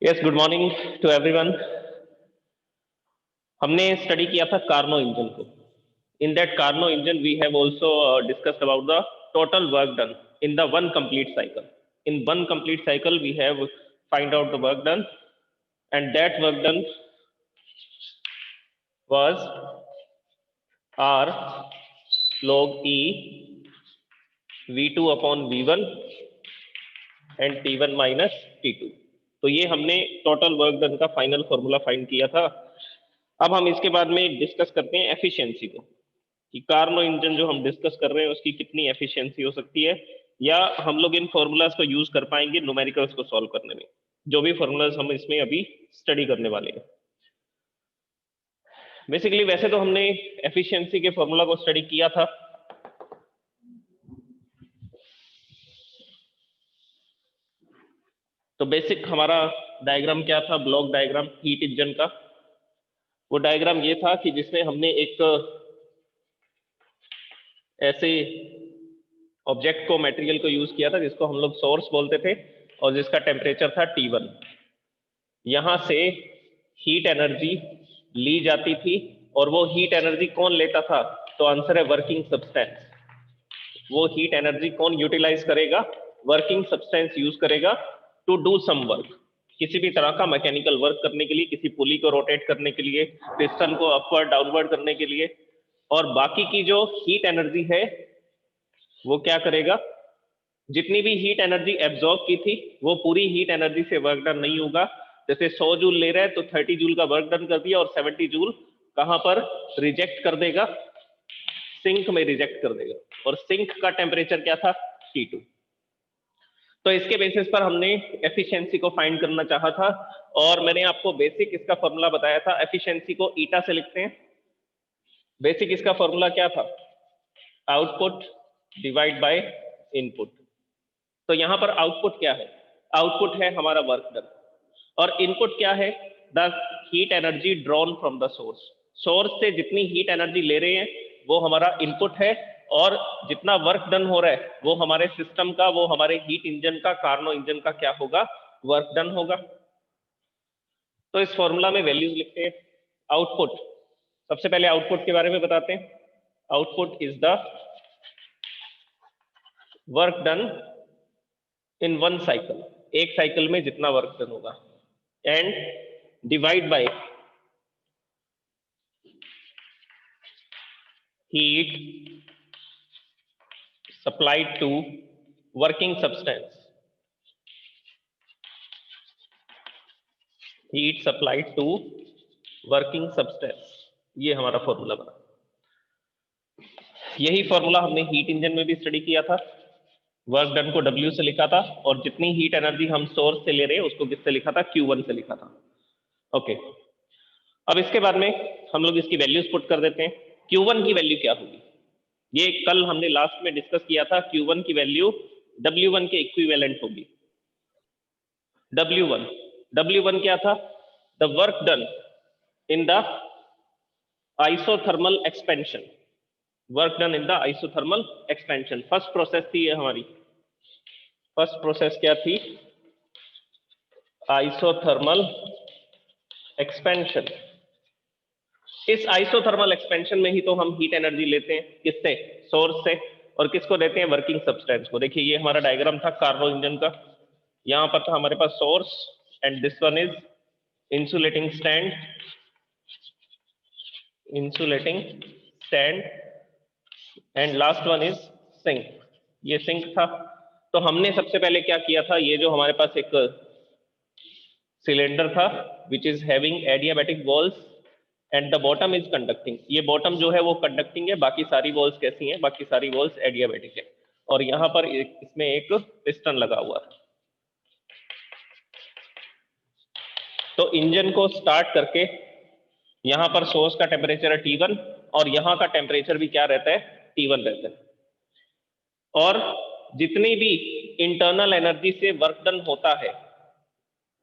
Yes, good morning to everyone. हमने study किया था कार्नो इंजन को। In that Carnot engine we have also discussed about the total work done in the one complete cycle. In one complete cycle we have find out the work done, and that work done was R log E V2 upon V1 and T1 minus T2। तो ये हमने total work done का final formula find किया था। अब हम इसके बाद में डिस्कस करते हैं एफिशिएंसी को, कि कार्नो इंजन जो हम डिस्कस कर रहे हैं उसकी कितनी एफिशिएंसी हो सकती है, या हम लोग इन फॉर्मूलाज को यूज कर पाएंगे न्यूमेरिकल्स को सॉल्व करने में, जो भी फॉर्मूलाज हम इसमें अभी स्टडी करने वाले हैं। बेसिकली वैसे तो हमने एफिशिएंसी के फॉर्मूला को स्टडी किया था, तो बेसिक हमारा डायग्राम क्या था, ब्लॉक डायग्राम हीट इंजन का। वो डायग्राम ये था कि जिसमें हमने एक ऐसे ऑब्जेक्ट को, मटेरियल को यूज किया था जिसको हम लोग सोर्स बोलते थे और जिसका टेम्परेचर था T1। यहां से हीट एनर्जी ली जाती थी और वो हीट एनर्जी कौन लेता था, तो आंसर है वर्किंग सब्सटेंस। वो हीट एनर्जी कौन यूटिलाइज करेगा, वर्किंग सब्सटेंस यूज करेगा टू डू सम वर्क, किसी भी तरह का मैकेनिकल वर्क करने के लिए, किसी पुली को रोटेट करने के लिए, पिस्टन को अपवर्ड डाउनवर्ड करने के लिए। और बाकी की जो हीट एनर्जी है वो क्या करेगा, जितनी भी हीट एनर्जी एब्जॉर्ब की थी वो पूरी हीट एनर्जी से वर्क डन नहीं होगा। जैसे 100 जूल ले रहा है तो 30 जूल का वर्क डन कर दिया और 70 जूल कहां पर रिजेक्ट कर देगा, सिंक में रिजेक्ट कर देगा। और सिंक का टेम्परेचर क्या था, T2। तो इसके बेसिस पर हमने एफिशिएंसी को फाइंड करना चाहा था, और मैंने आपको बेसिक इसका फॉर्मूला बताया था। एफिशिएंसी को ईटा से लिखते हैं। बेसिक इसका फॉर्मूला क्या था, आउटपुट डिवाइड बाय इनपुट। तो यहां पर आउटपुट क्या है, आउटपुट है हमारा वर्क डन, और इनपुट क्या है, the heat energy drawn from the source. Source से जितनी हीट एनर्जी ले रहे हैं वो हमारा इनपुट है, और जितना वर्क डन हो रहा है वो हमारे सिस्टम का, वो हमारे हीट इंजन का, कार्नो इंजन का क्या होगा, वर्क डन होगा। तो इस फॉर्मूला में वैल्यूज लिखते हैं। आउटपुट, सबसे पहले आउटपुट के बारे में बताते हैं। Output is the work done in one cycle, एक साइकिल में जितना वर्क डन होगा, and divide by heat supplied to working substance, heat supplied to working substance. ये हमारा फॉर्मूला बना। यही फॉर्मूला हमने हीट इंजन में भी स्टडी किया था। वर्क डन को W से लिखा था, और जितनी हीट एनर्जी हम सोर्स से ले रहे हैं उसको किससे लिखा था, Q1 से लिखा था। ओके, अब इसके बाद में हम लोग इसकी वैल्यूज पुट कर देते हैं। Q1 की वैल्यू क्या होगी, ये कल हमने लास्ट में डिस्कस किया था। Q1 की वैल्यू W1 के इक्विवेलेंट होगी। W1 क्या था, the work done in the isothermal expansion, work done in the isothermal expansion. First process थी ये हमारी। फर्स्ट प्रोसेस क्या थी, आइसोथर्मल एक्सपेंशन। इस आइसोथर्मल एक्सपेंशन में ही तो हम हीट एनर्जी लेते हैं, किससे, सोर्स से, और किसको देते हैं, वर्किंग सब्सटेंस को। देखिए ये हमारा डायग्राम था कार्नो इंजन का। यहां पर था हमारे पास source, and this one is insulating stand, insulating stand, and last one is sink. ये सिंक था। तो हमने सबसे पहले क्या किया था, ये जो हमारे पास एक सिलेंडर था which is having adiabatic walls and the bottom is conducting. ये बॉटम जो है वो कंडक्टिंग है, बाकी सारी वॉल्स कैसी हैं, बाकी सारी वॉल्स एडियाबैटिक है। और यहां पर इसमें एक पिस्टन लगा हुआ है। तो इंजन को स्टार्ट करके यहां पर सोर्स का टेम्परेचर है T1, और यहां का टेम्परेचर भी क्या रहता है, T1 रहता है। और जितनी भी इंटरनल एनर्जी से वर्क डन होता है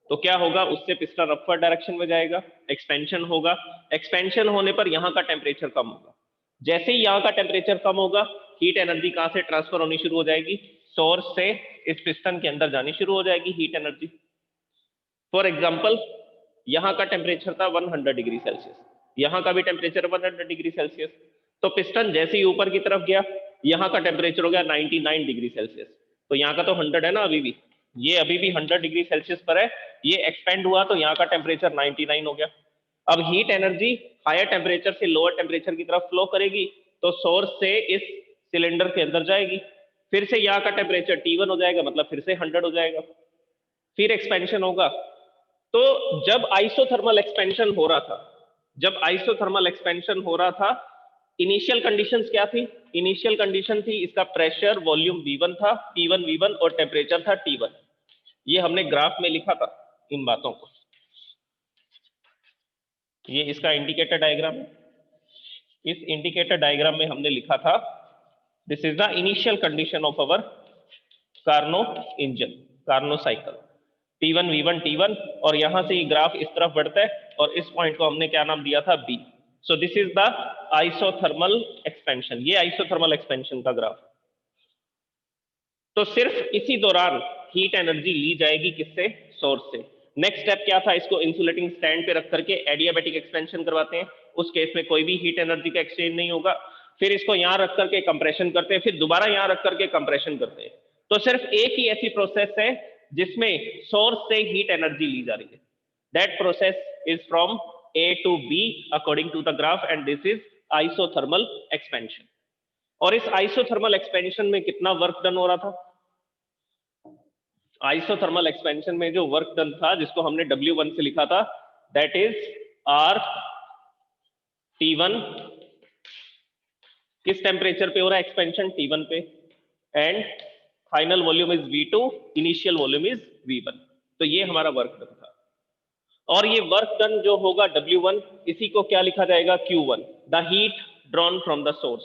तो क्या होगा, उससे पिस्टन अपवर्ड डायरेक्शन में जाएगा, एक्सपेंशन होगा। एक्सपेंशन होने पर यहां का टेम्परेचर कम होगा। जैसे ही यहां का टेम्परेचर कम होगा, हीट एनर्जी कहां से ट्रांसफर होनी शुरू हो जाएगी, सोर्स से इस पिस्टन के अंदर जानी शुरू हो जाएगी हीट एनर्जी। फॉर एग्जाम्पल यहाँ का टेम्परेचर था 100 डिग्री सेल्सियस, यहाँ का भी टेम्परेचर 100 डिग्री सेल्सियस। तो पिस्टन जैसे ही ऊपर की तरफ गया, यहाँ का टेम्परेचर हो गया 99 डिग्री सेल्सियस। तो यहाँ का तो 100 है ना, अभी भी ये अभी भी 100 डिग्री सेल्सियस पर है, ये एक्सपेंड हुआ तो यहाँ का टेम्परेचर 99 हो गया। अब हीट एनर्जी हायर टेम्परेचर से लोअर टेम्परेचर की तरफ फ्लो करेगी, तो सोर्स से इस सिलेंडर के अंदर जाएगी, फिर से यहाँ का टेम्परेचर T1 हो जाएगा, मतलब फिर से 100 हो जाएगा, फिर एक्सपेंशन होगा। तो जब आइसोथर्मल एक्सपेंशन हो रहा था, जब आइसोथर्मल एक्सपेंशन हो रहा था, इनिशियल कंडीशंस क्या थी? इनिशियल कंडीशन थी इसका प्रेशर वॉल्यूम V1 था, T1 V1 और टेम्परेचर था T1। ये हमने ग्राफ में लिखा था इन बातों को, ये इसका इंडिकेटर डायग्राम है। इस इंडिकेटर डायग्राम में हमने लिखा था this is the initial condition of our Carnot engine, Carnot cycle, T1 V1 T1, और यहां से ये ग्राफ इस तरफ बढ़ता है और इस पॉइंट को हमने क्या नाम दिया था? B। So this is the isothermal expansion, ये आइसोथर्मल एक्सपेंशन का ग्राफ। तो सिर्फ इसी दौरान हीट एनर्जी ली जाएगी किससे? सोर्स से। नेक्स्ट स्टेप क्या था? इसको इंसुलेटिंग स्टैंड पे रख करके एडियाबैटिक एक्सपेंशन करवाते हैं, उस केस में कोई भी हीट एनर्जी का एक्सचेंज नहीं होगा। फिर इसको यहां रख करके कंप्रेशन करते हैं, फिर दोबारा यहां रख करके कंप्रेशन करते हैं। तो सिर्फ एक ही ऐसी प्रोसेस है जिसमें सोर्स से हीट एनर्जी ली जा रही है। That process is from A to B according to the graph, and this is isothermal expansion. और इस आइसोथर्मल एक्सपेंशन में कितना वर्क डन हो रहा था? आइसोथर्मल एक्सपेंशन में जो वर्क डन था, जिसको हमने W1 से लिखा था, दैट इज R T1। किस टेम्परेचर पे हो रहा है एक्सपेंशन? T1 पे। And final volume is V2, initial volume is V1। तो ये हमारा वर्क डन था। और ये वर्क डन जो होगा W1, इसी को क्या लिखा जाएगा? Q1, the heat drawn from the source.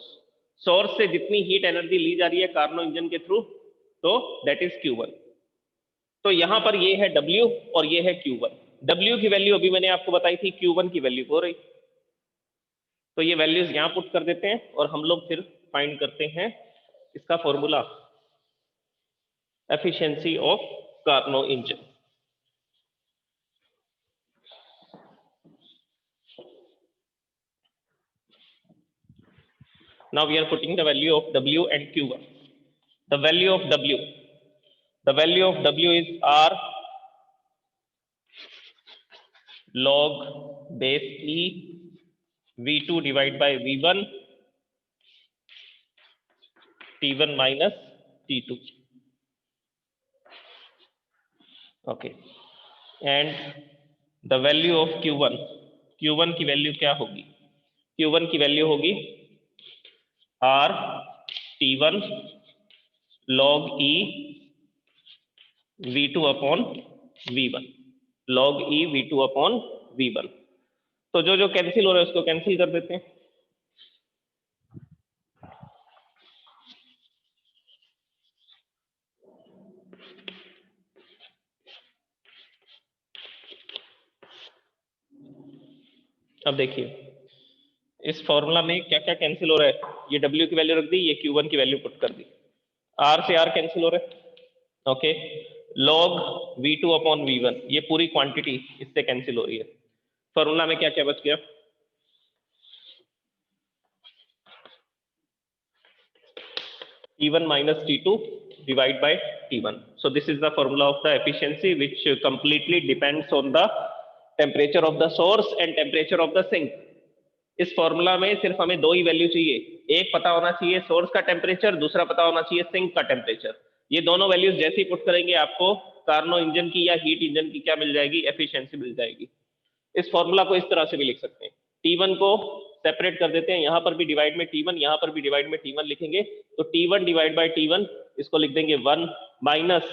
Source से जितनी हीट एनर्जी ली जा रही है कार्नो इंजन के थ्रू, तो दैट इज Q1। तो यहां पर ये है W और ये है Q1। W की वैल्यू अभी मैंने आपको बताई थी, Q1 की वैल्यू हो रही। तो ये वैल्यूज यहां पुट कर देते हैं और हम लोग फिर फाइंड करते हैं इसका formula, efficiency of Carnot engine. Now we are putting the value of W and Q1. The value of W, the value of W is R log base E V2 divided by V1 T1 minus T2. Okay, and the value of Q1, Q1 की value क्या होगी? Q1 की value होगी R T1 log E V2 upon V1, log E V2 upon V1। तो जो जो cancel हो रहा है उसको कैंसिल कर देते हैं। अब देखिए इस फॉर्मूला में क्या क्या कैंसिल हो रहा है? ये W की वैल्यू रख दी, ये Q1 की वैल्यू पुट कर दी, R से R कैंसिल हो रहा है। Okay, log V2 upon V1, ये पूरी क्वांटिटी इससे कैंसिल हो रही है। फॉर्मूला में क्या क्या बच गया? T1 minus T2 divided by T1. So this is the formula of the efficiency, which completely depends on the temperature of the source and temperature of the sink. इस फॉर्मूला में सिर्फ हमें दो ही वैल्यू चाहिए, एक पता होना चाहिए सोर्स का टेम्परेचर, दूसरा पता होना चाहिए सिंक का टेम्परेचर। ये दोनों वैल्यूज जैसे ही पुट करेंगे आपको कार्नो इंजन की या हीट इंजन की क्या मिल जाएगी? एफिशिएंसी मिल जाएगी। इस फॉर्मूला को इस तरह से भी लिख सकते हैं, T1 को सेपरेट कर देते हैं, यहां पर भी डिवाइड में T1, यहां पर भी डिवाइड में T1 लिखेंगे, तो T1 डिवाइड बाय T1 इसको लिख देंगे 1 minus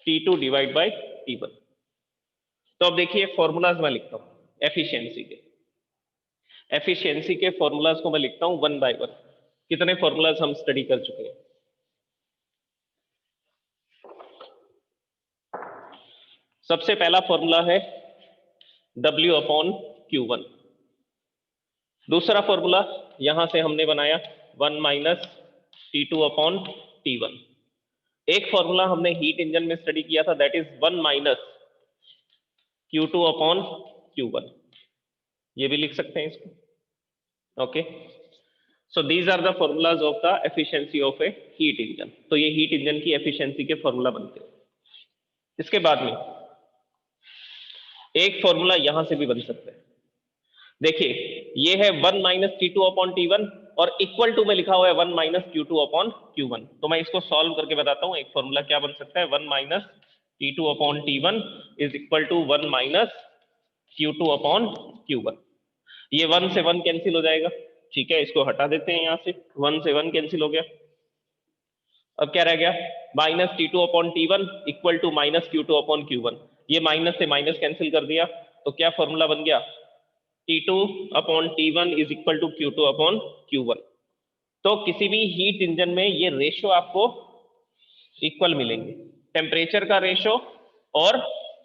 T2 divide by T1। तो अब देखिए फॉर्मूलाज मैं लिखता हूं एफिशिएंसी के, एफिशिएंसी के फॉर्मूलाज को मैं लिखता हूं वन बाय वन। कितने फॉर्मूलाज हम स्टडी कर चुके हैं? सबसे पहला फॉर्मूला है W अपॉन Q1। दूसरा फॉर्मूला यहां से हमने बनाया 1 माइनस T2 अपॉन T1। एक फॉर्मूला हमने हीट इंजन में स्टडी किया था, that is 1 minus Q2 upon Q1, ये भी लिख सकते हैं इसको। Okay, so these are the formulas of the efficiency of a heat engine. तो ये हीट इंजन की एफिशिएंसी के फॉर्मूला बनते हैं। इसके बाद में एक फॉर्मूला यहां से भी बन सकता है। देखिए, ये है 1 माइनस T2 अपॉन T1 और इक्वल टू में लिखा हुआ है 1 माइनस Q2 अपॉन Q1। तो मैं इसको सॉल्व करके बताता हूं। एक फॉर्मूला क्या बन सकता है, 1 minus T2 upon T1 is equal to 1 minus Q2 upon Q1। ये 1 से 1 कैंसिल हो जाएगा, ठीक है, इसको हटा देते हैं यहां से। 1 से 1 कैंसिल हो गया। अब क्या रह गया, minus T2 upon T1 equal to minus Q2 upon Q1। ये माइनस से माइनस कैंसिल कर दिया, तो क्या फॉर्मूला बन गया, T2 upon T1 is equal to Q2 upon Q1। तो किसी भी हीट इंजन में ये रेशो आपको इक्वल मिलेंगे, टेम्परेचर का रेशो और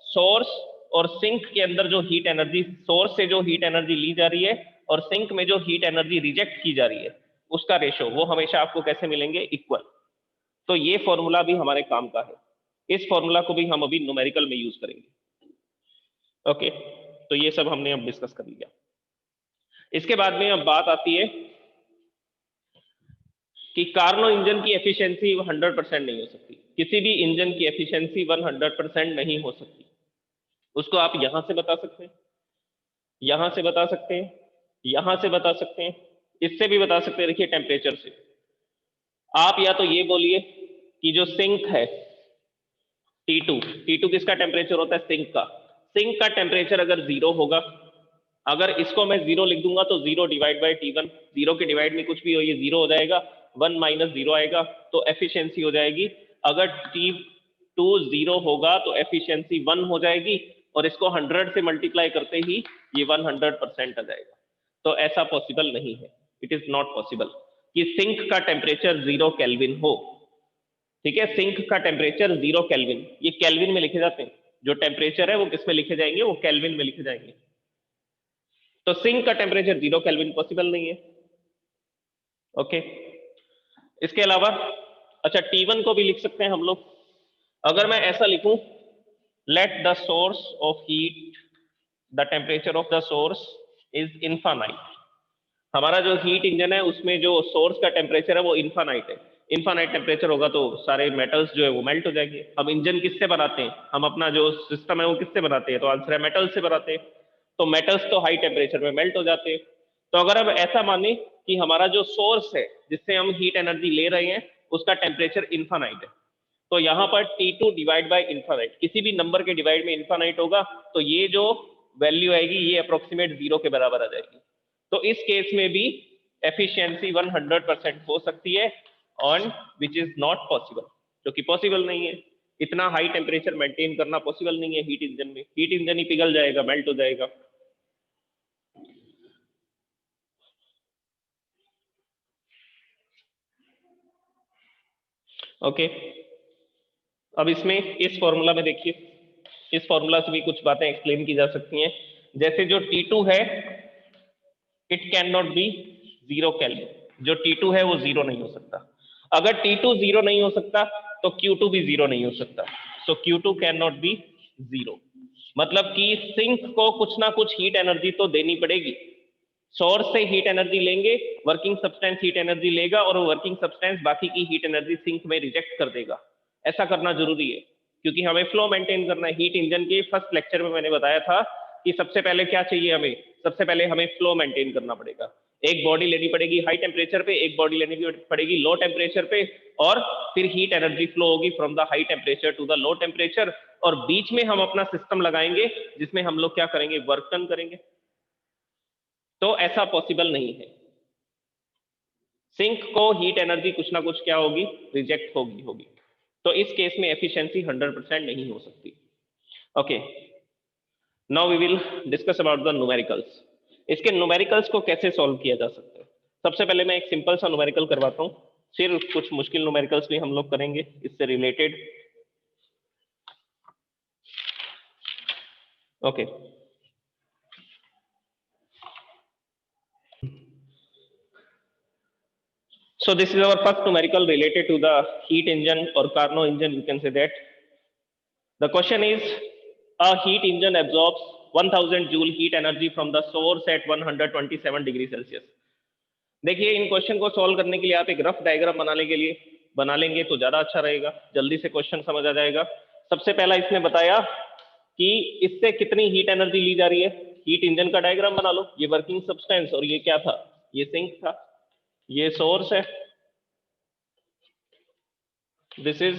सोर्स और सिंक के अंदर जो हीट एनर्जी, सोर्स से जो हीट एनर्जी ली जा रही है और सिंक में जो हीट एनर्जी रिजेक्ट की जा रही है उसका रेशो, वो हमेशा आपको कैसे मिलेंगे, इक्वल। तो ये फॉर्मूला भी हमारे काम का है। इस फॉर्मूला को भी हम अभी न्यूमेरिकल में यूज करेंगे। ओके, तो ये सब हमने अब डिस्कस कर लिया। इसके बाद में अब बात आती है कि कार्नो इंजन की एफिशिएंसी 100% नहीं हो सकती। किसी भी इंजन की एफिशिएंसी 100% नहीं हो सकती। उसको आप यहां से बता सकते हैं, यहां से बता सकते हैं, यहां से बता सकते हैं, इससे भी बता सकते हैं। देखिए, टेम्परेचर से आप या तो ये बोलिए कि जो सिंक है T2 किसका टेम्परेचर होता है, सिंक का। सिंक का टेम्परेचर अगर 0 होगा, अगर इसको मैं 0 लिख दूंगा तो 0 डिवाइड बाई T1, 0 के डिवाइड में कुछ भी हो, ये 0 हो जाएगा, 1 माइनस 0 आएगा, तो एफिशिएंसी हो जाएगी। अगर T2 0 होगा तो एफिशिएंसी 1 हो जाएगी, और इसको 100 से मल्टीप्लाई करते ही ये 100% आ जाएगा। तो ऐसा पॉसिबल नहीं है, इट इज नॉट पॉसिबल कि सिंक का टेम्परेचर 0 केल्विन हो। ठीक है, सिंक का टेम्परेचर 0 केल्विन, ये केल्विन में लिखे जाते हैं। जो टेम्परेचर है वो किस में लिखे जाएंगे, वो केल्विन में लिखे जाएंगे। तो सिंक का टेम्परेचर 0 केल्विन पॉसिबल नहीं है। ओके, इसके अलावा अच्छा, T1 को भी लिख सकते हैं हम लोग। अगर मैं ऐसा लिखूं, let the source of heat, the temperature of the source is infinite. हमारा जो हीट इंजन है उसमें जो सोर्स का टेम्परेचर है वो इनफाइनाइट है। इनफाइनाइट टेम्परेचर होगा तो सारे मेटल्स जो है वो मेल्ट हो जाएंगे। हम इंजन किससे बनाते हैं, हम अपना जो सिस्टम है वो किससे बनाते हैं, तो आंसर है मेटल से बनाते हैं। तो मेटल्स तो हाई टेम्परेचर में मेल्ट हो जाते हैं। तो अगर हम ऐसा माने कि हमारा जो सोर्स है जिससे हम हीट एनर्जी ले रहे हैं उसका टेम्परेचर इनफाइनाइट है, तो यहाँ पर T2 डिवाइड बाई इनफाइनाइट, किसी भी नंबर के डिवाइड में इनफाइनाइट होगा, तो ये जो वैल्यू आएगी ये अप्रोक्सीमेट 0 के बराबर आ जाएगी। तो इस केस में भी एफिशिएंसी 100% हो सकती है, on which is not possible, जो कि पॉसिबल नहीं है। इतना हाई टेम्परेचर मेंटेन करना पॉसिबल नहीं है हीट इंजन में। हीट इंजन ही पिघल जाएगा, मेल्ट हो जाएगा। ओके, अब इसमें इस फॉर्मूला में देखिए, इस फॉर्मूला से भी कुछ बातें एक्सप्लेन की जा सकती हैं। जैसे जो T2 है, it can not be 0 kelvin. जो T2 है वो 0 नहीं हो सकता। अगर T2 0 नहीं हो सकता तो Q2 भी 0 नहीं हो सकता। सो Q2 कैन नॉट बी 0। मतलब कि सिंक को कुछ ना कुछ हीट एनर्जी तो देनी पड़ेगी। सोर्स से हीट एनर्जी लेंगे, वर्किंग सब्सटेंस हीट एनर्जी लेगा, और वो वर्किंग सब्सटेंस बाकी की हीट एनर्जी सिंक में रिजेक्ट कर देगा। ऐसा करना जरूरी है क्योंकि हमें फ्लो मेंटेन करना है। हीट इंजन के फर्स्ट लेक्चर में मैंने बताया था कि सबसे पहले क्या चाहिए हमें, सबसे पहले हमें फ्लो मेंटेन करना पड़ेगा। एक बॉडी लेनी पड़ेगी हाई टेम्परेचर पे, एक बॉडी लेनी पड़ेगी लो टेम्परेचर पे, और फिर हीट एनर्जी फ्लो होगी from the high temperature to the low temperature, और बीच में हम अपना सिस्टम लगाएंगे जिसमें हम लोग क्या करेंगे, वर्क डन करेंगे। तो ऐसा पॉसिबल नहीं है। सिंक को हीट एनर्जी कुछ ना कुछ क्या होगी, रिजेक्ट होगी। तो इस केस में एफिशिएंसी 100% नहीं हो सकती। Okay, now we will discuss about the numericals. इसके न्यूमेरिकल्स को कैसे सॉल्व किया जा सकता है। सबसे पहले मैं एक सिंपल सा न्यूमेरिकल करवाता हूं, फिर कुछ मुश्किल न्यूमेरिकल्स भी हम लोग करेंगे इससे related. Okay, so this is our first numerical related to the heat engine or Carnot engine, you can say that. The question is, A heat engine absorbs 1000 joule heat energy from the source at 127 degree Celsius. देखिए इन question को solve करने के लिए आप एक rough diagram बना लेंगे तो ज्यादा अच्छा रहेगा, जल्दी से क्वेश्चन समझ आ जाएगा। सबसे पहला इसने बताया कि इससे कितनी हीट एनर्जी ली जा रही है। हीट इंजन का डायग्राम बना लो, ये वर्किंग सब्सटेंस और ये क्या था, ये सिंक था, ये सोर्स है, this is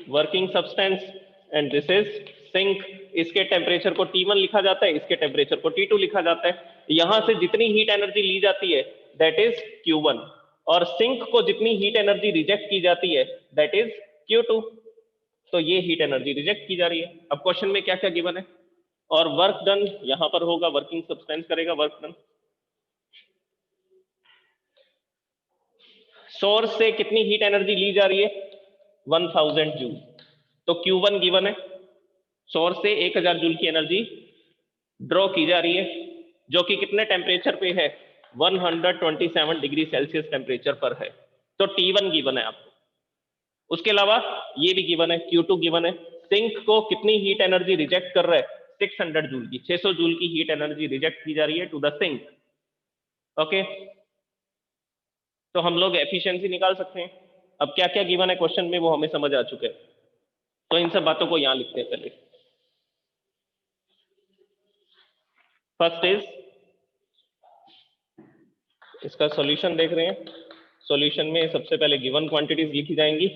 working substance and this is sink. इसके टेम्परेचर को T1 लिखा जाता है, इसके टेम्परेचर को T2 लिखा जाता है। यहां से जितनी हीट एनर्जी ली जाती है दैट इज Q1 और सिंक को जितनी हीट एनर्जी रिजेक्ट की जाती है दैट इज Q2। तो ये हीट एनर्जी रिजेक्ट की जा रही है। अब क्वेश्चन में क्या क्या गिवन है और वर्क डन यहां पर होगा, वर्किंग सब्सटेंस करेगा वर्क डन। सोर्स से कितनी हीट एनर्जी ली जा रही है 1000 जूल, तो Q1 गिवन है, सोर्स से 1000 जूल की एनर्जी ड्रॉ की जा रही है जो कि कितने टेम्परेचर पे है 127 डिग्री सेल्सियस टेम्परेचर पर है, तो T1 गिवन है आपको। उसके अलावा ये भी गिवन है, Q2 गिवन है। सिंक को कितनी हीट एनर्जी रिजेक्ट कर रहा है 600 जूल की, 600 जूल की हीट एनर्जी रिजेक्ट की जा रही है टू द सिंक। ओके, तो हम लोग एफिशिएंसी निकाल सकते हैं। अब क्या क्या गिवन है क्वेश्चन में वो हमें समझ आ चुके हैं, तो इन सब बातों को यहां लिखते हैं। पहले फर्स्ट इज, इसका सॉल्यूशन देख रहे हैं। सॉल्यूशन में सबसे पहले गिवन क्वांटिटीज लिखी जाएंगी।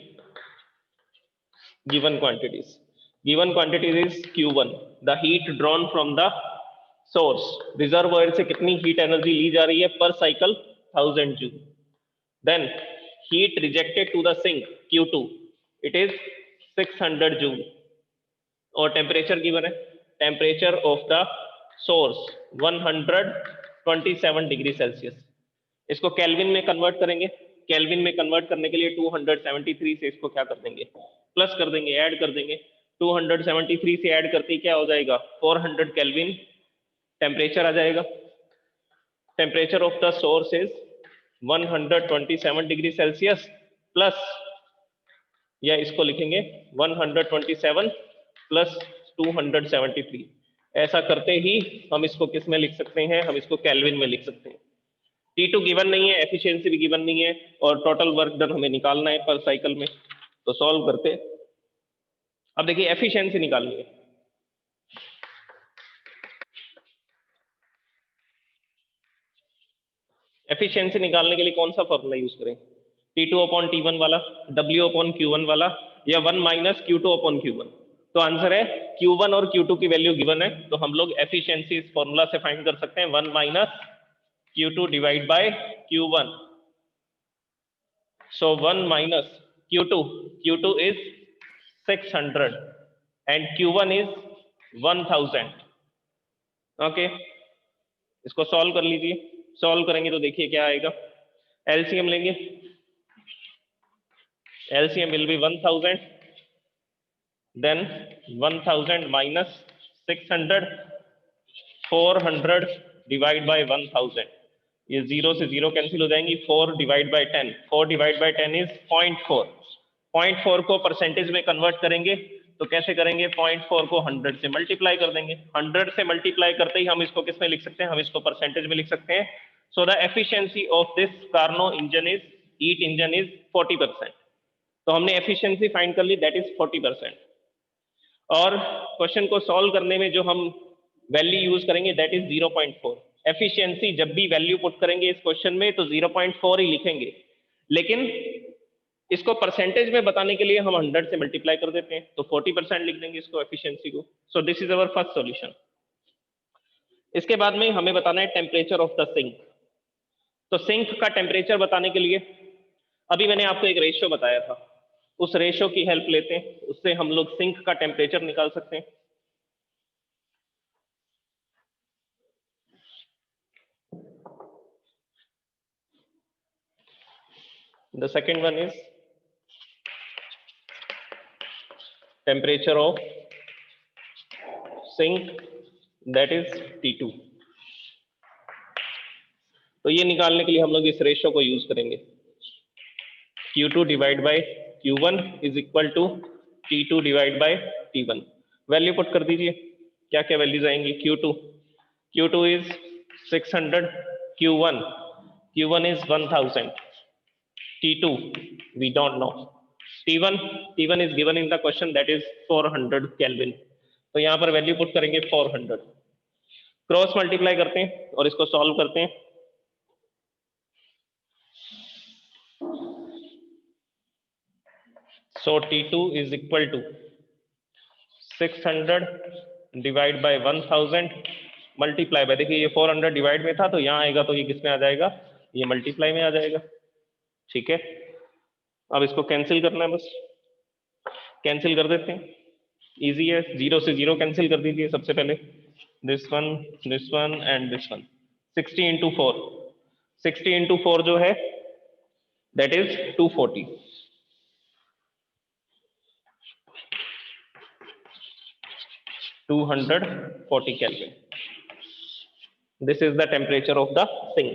Given quantities is Q1 the heat drawn from the source, reservoir से कितनी हीट एनर्जी ली जा रही है per cycle 1000 joule. Then heat rejected to the sink Q2 it is 600 joule और टेम्परेचर गिवन है, temperature of the source 127 degree Celsius. इसको Kelvin में कन्वर्ट करेंगे। केल्विन में कन्वर्ट करने के लिए 273 से इसको क्या कर देंगे, प्लस कर देंगे, ऐड कर देंगे। 273 से ऐड करते ही क्या हो जाएगा 400 केल्विन टेम्परेचर आ जाएगा। Temperature of the source is 127 degree Celsius plus, या इसको लिखेंगे 127 प्लस 273। ऐसा करते ही हम इसको किस में लिख सकते हैं, हम इसको केल्विन में लिख सकते हैं। T2 गिवन नहीं है, एफिशिएंसी भी गिवन नहीं है और टोटल वर्क डन हमें निकालना है पर साइकिल में, तो सॉल्व करते। अब देखिए एफिशिएंसी निकालनी है। एफिशिएंसी निकालने के लिए कौन सा फॉर्मूला यूज करें, T2/T1 वाला, W/Q1 वाला, या 1 माइनस Q2/Q1। तो आंसर है Q1 और Q2 की वैल्यू गिवन है, तो हम लोग एफिशिएंसी इस फॉर्मूला से फाइंड कर सकते हैं 1 minus Q2 divide by Q1। So 1 minus Q2 is 600 and Q1 is 1000। Okay, इसको सॉल्व कर लीजिए। सॉल्व करेंगे तो देखिए क्या आएगा, एलसीएम लेंगे, LCM will be 1000, then 1000 minus 600, 400 divide by 1000। ये 0 से 0 कैंसिल हो जाएंगी। 4 divide by 10, 4 divide by 10 is 0.4। 0.4 को परसेंटेज में कन्वर्ट करेंगे तो कैसे करेंगे, 0.4 को 100 से मल्टीप्लाई कर देंगे। 100 से मल्टीप्लाई करते ही हम इसको किस में लिख सकते हैं, हम इसको परसेंटेज में लिख सकते हैं। So the efficiency of this Carnot engine is, heat engine is 40%। तो हमने एफिशिएंसी फाइंड कर ली, दैट इज 40%। और क्वेश्चन को सॉल्व करने में जो हम वैल्यू यूज करेंगे दैट इज 0.4। एफिशिएंसी जब भी वैल्यू पुट करेंगे इस क्वेश्चन में तो 0.4 ही लिखेंगे, लेकिन इसको परसेंटेज में बताने के लिए हम 100 से मल्टीप्लाई कर देते हैं, तो 40% लिख देंगे इसको एफिशिएंसी को। So this is our first solution. इसके बाद में हमें बताना है टेम्परेचर ऑफ द सिंक। तो सिंक का टेम्परेचर बताने के लिए अभी मैंने आपको एक रेशियो बताया था, उस रेशियो की हेल्प लेते हैं, उससे हम लोग सिंक का टेम्परेचर निकाल सकते हैं। The second one is temperature of sink, that is T2। तो ये निकालने के लिए हम लोग इस रेशियो को यूज करेंगे, Q2 divide by Q1 is equal to T2 divide by T1। Value put कर दीजिए, क्या क्या वैल्यूज आएंगी? Q2 इज 600, Q1 is 1000, T2 we don't know, T1 is given in the question, that is 400 Kelvin। तो यहाँ पर वैल्यू पुट करेंगे 400, क्रॉस मल्टीप्लाई करते हैं और इसको सॉल्व करते हैं। So T2 is equal to 600 divide by 1000 multiply by, देखिए ये 400 डिवाइड में था तो यहाँ आएगा तो ये किस में आ जाएगा? ये मल्टीप्लाई में आ जाएगा। ठीक है, अब इसको कैंसिल करना है, बस कैंसिल कर देते हैं, इजी है। 0 से 0 कैंसिल कर दीजिए सबसे पहले, this one and this one. 60 into 4, 60 into 4 जो है that is 240, 240 Kelvin। This is the temperature of the sink.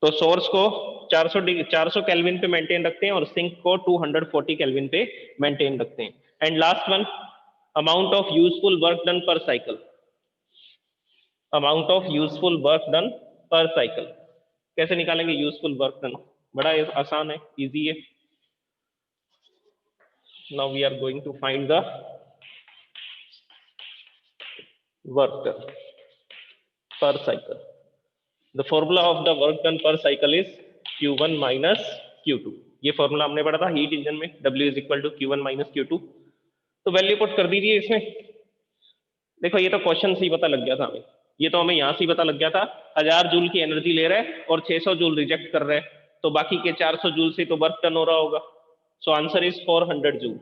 तो सोर्स को 400 केल्विन पे मेंटेन रखते हैं और सिंक को 240 केल्विन पे मेंटेन रखते हैं। And last one, amount of useful work done per cycle, amount of useful work done per cycle कैसे निकालेंगे? यूजफुल वर्क डन बड़ा आसान है, इजी है। Now we are going to find the work done per cycle. The formula of the work done per cycle is Q1 minus Q2। ये formula हमने पढ़ा था हीट इंजन में, W is equal to Q1 minus Q2। तो value put कर दीजिए इसमें। देखो ये तो क्वेश्चन से ही पता लग गया था हमें, ये तो हमें यहाँ से ही पता लग गया था। 1000 जूल की एनर्जी ले रहा है और 600 जूल रिजेक्ट कर रहा है, तो बाकी के 400 जूल से तो वर्क डन हो रहा होगा। So answer is 400 joule.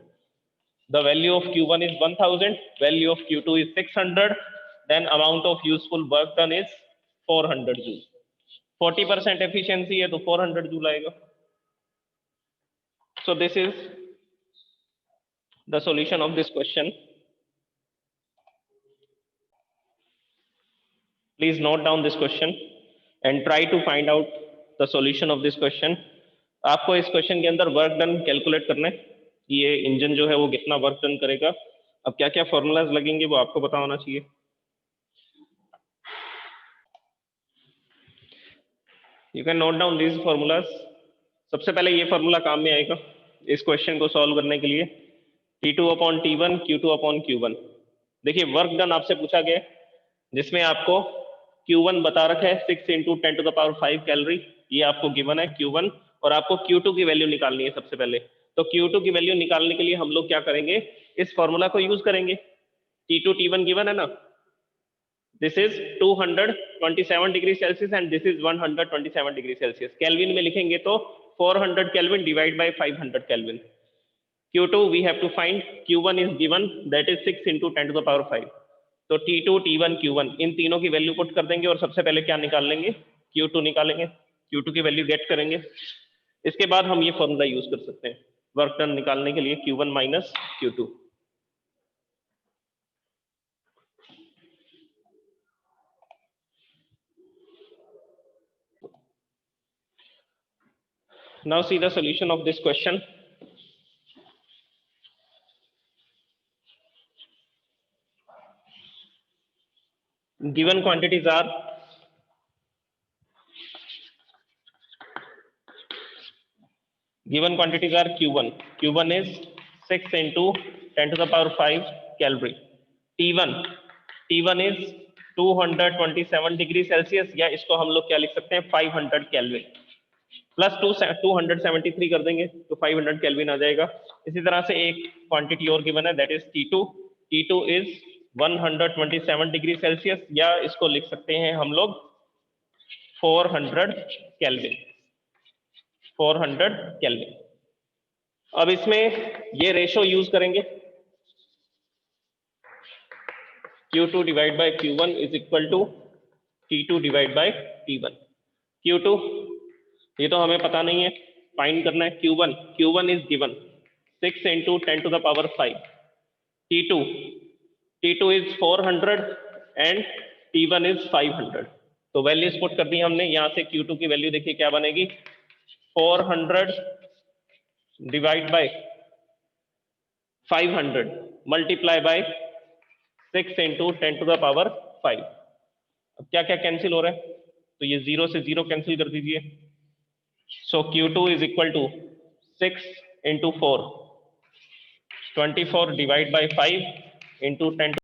The value of Q1 is 1000, value of Q2 is 600, then amount of useful work done is 400 joule। 40% efficiency है तो 400 जूल आएगा। So this is the solution of this question। Please note down this question and try to find out the solution of this question। आपको इस question के अंदर work done calculate करना है, ये इंजन जो है वो कितना वर्क डन करेगा। अब क्या क्या फॉर्मूलाज लगेंगे वो आपको पता होना चाहिए। You can note down these formulas. सबसे पहले ये फॉर्मूला काम में आएगा इस क्वेश्चन को सॉल्व करने के लिए, T2 upon T1 Q2 upon Q1। देखिए वर्क डन आपसे पूछा गया जिसमें आपको Q1 बता रखा है 6 into 10 to the power 5 calorie, ये आपको गिवन है Q1, और आपको Q2 की वैल्यू निकालनी है सबसे पहले। तो Q2 की वैल्यू निकालने के लिए हम लोग क्या करेंगे? इस फॉर्मूला को यूज करेंगे। T2 T1 गिवन है ना, this is 227 degree Celsius and this is 127 degree Celsius. Kelvin में लिखेंगे तो 400 kelvin divide by 500 kelvin. Q2 we have to find, Q1 is given, that is 6 into 10 to the power 5। तो T2 T1 Q1 इन तीनों की value put कर देंगे और सबसे पहले क्या निकाल लेंगे? Q2 निकालेंगे, Q2 की वैल्यू गेट करेंगे। इसके बाद हम ये फॉर्मूला यूज कर सकते हैं वर्क डन निकालने के लिए, Q1 minus Q2। Now see the solution of this question। Given quantities are Q1 is 6 into 10 to the power 5 calorie। T1 is 227 degree Celsius, या इसको हम लोग क्या लिख सकते हैं? 500 केल्विन प्लस 273 कर देंगे तो 500 केल्विन आ जाएगा। इसी तरह से एक क्वांटिटी और गिवन है, that is T2 is 127 degree Celsius, या इसको लिख सकते हैं हम लोग 400 केल्विन। अब इसमें ये रेशो यूज करेंगे, Q2 divide by Q1 is equal to T2 divide by T1। Q2 ये तो हमें पता नहीं है, फाइंड करना है। Q1 is given 6 into 10 to the power 5। T2 is 400 and T1 is 500। तो वैल्यूज पुट कर दी हमने। यहाँ से Q2 की वैल्यू देखिए क्या बनेगी, 400 divide bye 500 multiply by 6 into 10⁵। अब क्या क्या कैंसिल हो रहा है, तो ये 0 से 0 कैंसिल कर दीजिए। So Q2 is equal to 6 into 4, 24 divide by 5 into 10⁵।